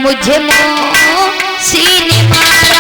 मुझे मौसी ने मारा।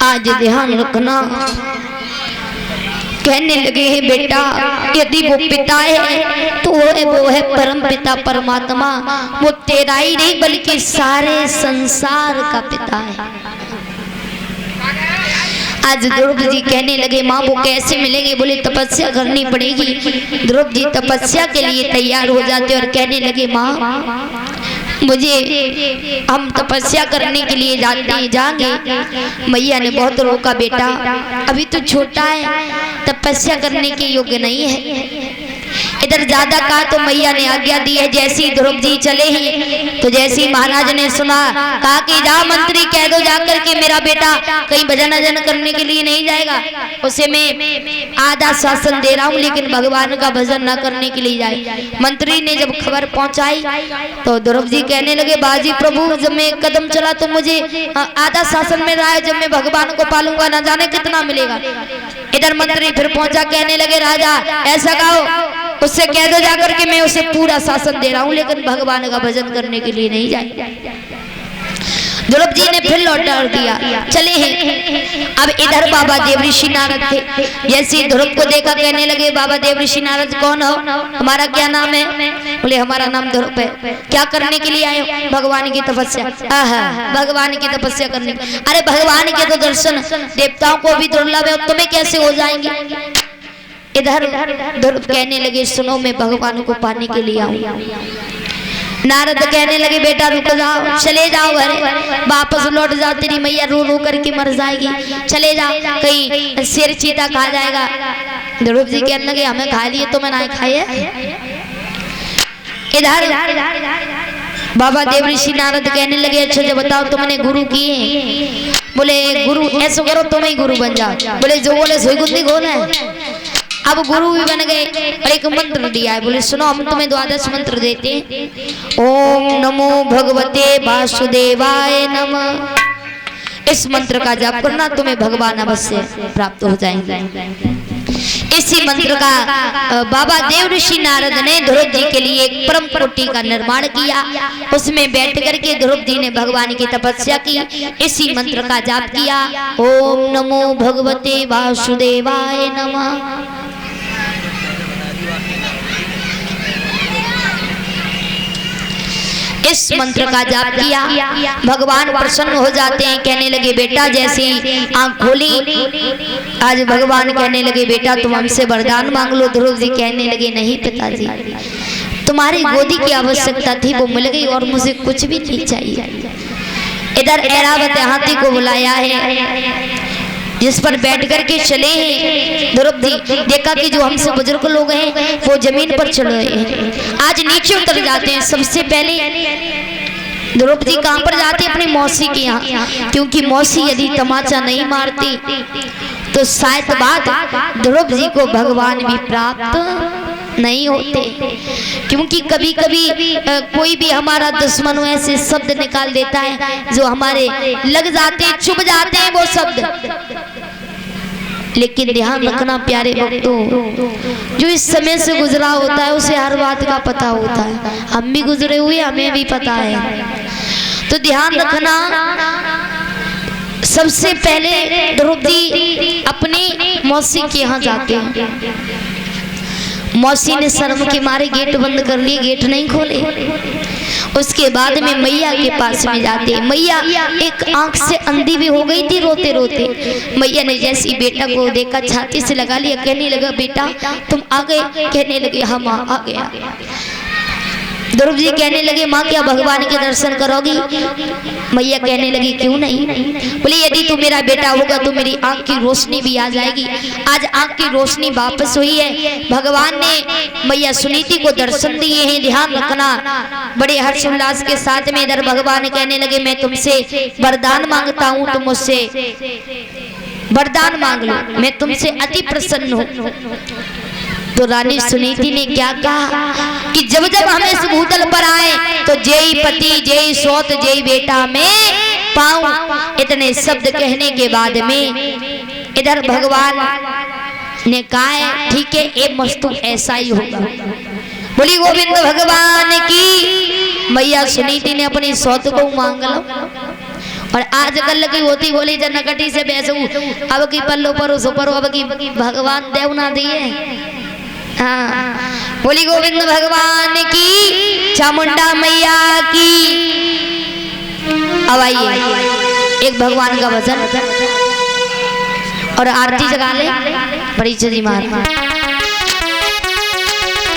आज ध्यान रखना। कहने लगे हैं बेटा यदि वो पिता है तो वो है परम पिता परमात्मा। वो तेरा ही नहीं बल्कि सारे संसार का पिता है। आज ध्रुव जी कहने लगे माँ वो कैसे मिलेंगे? बोले तपस्या करनी पड़ेगी। ध्रुव जी तपस्या के लिए तैयार हो जाते और कहने लगे माँ मुझे हम तपस्या करने के लिए जाएंगे। मैया ने बहुत रोका बेटा अभी तो छोटा है तपस्या करने के योग्य नहीं है। इधर ज्यादा कहा तो मैया ने आज्ञा दी है। जैसे ही ध्रुव जी चले हैं तो जैसे ही महाराज ने सुना कहा कि जा मंत्री कह दो जाकर के मेरा बेटा कहीं भजन अजन करने के लिए नहीं जाएगा, उसे मैं आधा शासन दे रहा हूँ लेकिन भगवान का भजन न करने के लिए जाए। मंत्री ने जब खबर पहुंचाई तो ध्रुव जी कहने लगे बाजी प्रभु जब मैं कदम चला तो मुझे आधा शासन में रहा है, जब मैं भगवान को पालूंगा न जाने कितना मिलेगा। इधर मंत्री फिर पहुंचा कहने लगे राजा ऐसा कहो उससे कह दो जाकर के मैं उसे पूरा शासन दे रहा हूँ लेकिन भगवान का भजन करने के लिए नहीं जाए। ध्रुव जी ने फिर लौटा दिया चले हैं। अब इधर बाबा देव ऋषि नारद थे। जैसे ध्रुव को देखा कहने लगे बाबा देव ऋषि नारद कौन हो, हमारा क्या नाम है? बोले हमारा नाम ध्रुव है। क्या करने के लिए आए हो? भगवान की तपस्या। भगवान की तपस्या करने। अरे भगवान के तो दर्शन देवताओं को भी दुर्लभ है, तुम्हें कैसे हो जाएंगे? इधर ध्रुव कहने लगे सुनो मैं भगवान को पाने के लिए आऊँ। नारद कहने लगे बेटा रुक जाओ, चले जाओ घर, वापस लौट जाओ, तेरी मैया रो रो करके मर जाएगी, चले जाओ, कहीं शेर चीता खा जाएगा। ध्रुव जी कहने लगे हमें खा लिए तो मैं ना खाए। इधर बाबा देव ऋषि नारद कहने लगे अच्छा जब बताओ तुमने गुरु किए? बोले गुरु ऐसा करो तुम ही गुरु बन जाओ। बोले जो बोले सोई गुंदी कौन है? अब गुरु भी बन गए और एक मंत्र दिया है। बोले सुनो हम तुम्हें 12 मंत्र देते हैं। ओम नमो भगवते वासुदेवाय नमः। इस मंत्र का जाप करना तुम्हें भगवान अवश्य प्राप्त हो जाएंगे। इस इसी मंत्र का बाबा देव ऋषि नारद ने ध्रुव जी के लिए एक परम कोटि का निर्माण किया। उसमें बैठ करके ध्रुव जी ने भगवान की तपस्या की, इसी मंत्र का जाप किया। ओम नमो भगवते वासुदेवाय नमः। इस मंत्र का जाप किया, भगवान प्रसन्न हो जाते हैं। कहने लगे बेटा जैसे आंख खोली, आज भगवान कहने लगे बेटा तुम हमसे वरदान मांग लो। ध्रुव जी कहने लगे नहीं पिताजी, तुम्हारी गोदी की आवश्यकता थी वो मिल गई और मुझे कुछ भी नहीं चाहिए। इधर ऐरावत हाथी को बुलाया है जिस पर बैठ करके चले हैं। ध्रुव जी देखा कि जो हमसे बुजुर्ग लोग हैं वो जमीन पर चढ़ रहे हैं, आज नीचे उतर जाते हैं। सबसे पहले ध्रुव जी कहाँ पर जाते हैं? अपनी मौसी के यहाँ, क्योंकि मौसी यदि तमाचा नहीं मारती तो शायद बाद ध्रुव जी को भगवान भी प्राप्त नहीं होते। क्योंकि कभी कभी कोई भी हमारा दुश्मन ऐसे शब्द निकाल देता है जो हमारे लग जाते हैं, चुभ जाते हैं वो शब्द। लेकिन ध्यान रखना प्यारे भक्तों, जो इस समय से गुजरा होता है उसे हर बात का पता होता है। हम भी गुजरे हुए, हमें भी पता है। तो ध्यान रखना, सबसे पहले ध्रुव जी अपनी मौसी के यहाँ जाते हैं। मौसी ने शर्म के मारे गेट बंद कर लिए, गेट नहीं खोले। उसके बाद में मैया के पास में जाते। मैया एक आंख से अंधी भी हो गई थी रोते रोते। मैया ने जैसी बेटा को देखा छाती से लगा लिया, कहने लगा बेटा तुम आ गए? कहने लगे हाँ माँ आ गया। ध्रुव जी कहने लगे माँ क्या भगवान के दर्शन करोगी? मैया कहने लगी क्यों नहीं? बोले यदि तू मेरा बेटा होगा तो मेरी आंख की रोशनी भी आ जाएगी। आज आंख की रोशनी वापस हुई है। भगवान ने मैया सुनीति को दर्शन दिए हैं। ध्यान रखना, बड़े हर्षोल्लास के साथ में इधर भगवान कहने लगे मैं तुमसे वरदान मांगता हूँ, तुम मुझसे वरदान मांग लो, मैं तुमसे अति प्रसन्न हूँ। तो रानी सुनीति ने क्या कहा कि जब जब हम इस भूतल पर आए तो जय पति जय सौत जय बेटा में पाऊं। इतने शब्द कहने के बाद में इधर भगवान ने कहा है ठीक है ये मस्तु ऐसा ही होगा। बोली गोविंद भगवान की। मैया सुनीति ने अपनी सौत को मांग लो। और आज कल की होती बोली जनकटी से बैसू, अब की पल्लो पर सुपर, अब की भगवान देव ना दिए। हाँ, बोली गोविंद भगवान की, चामुंडा मैया की। अब आइए एक भगवान का भजन और आरती जगा ले। बड़ी चली मार।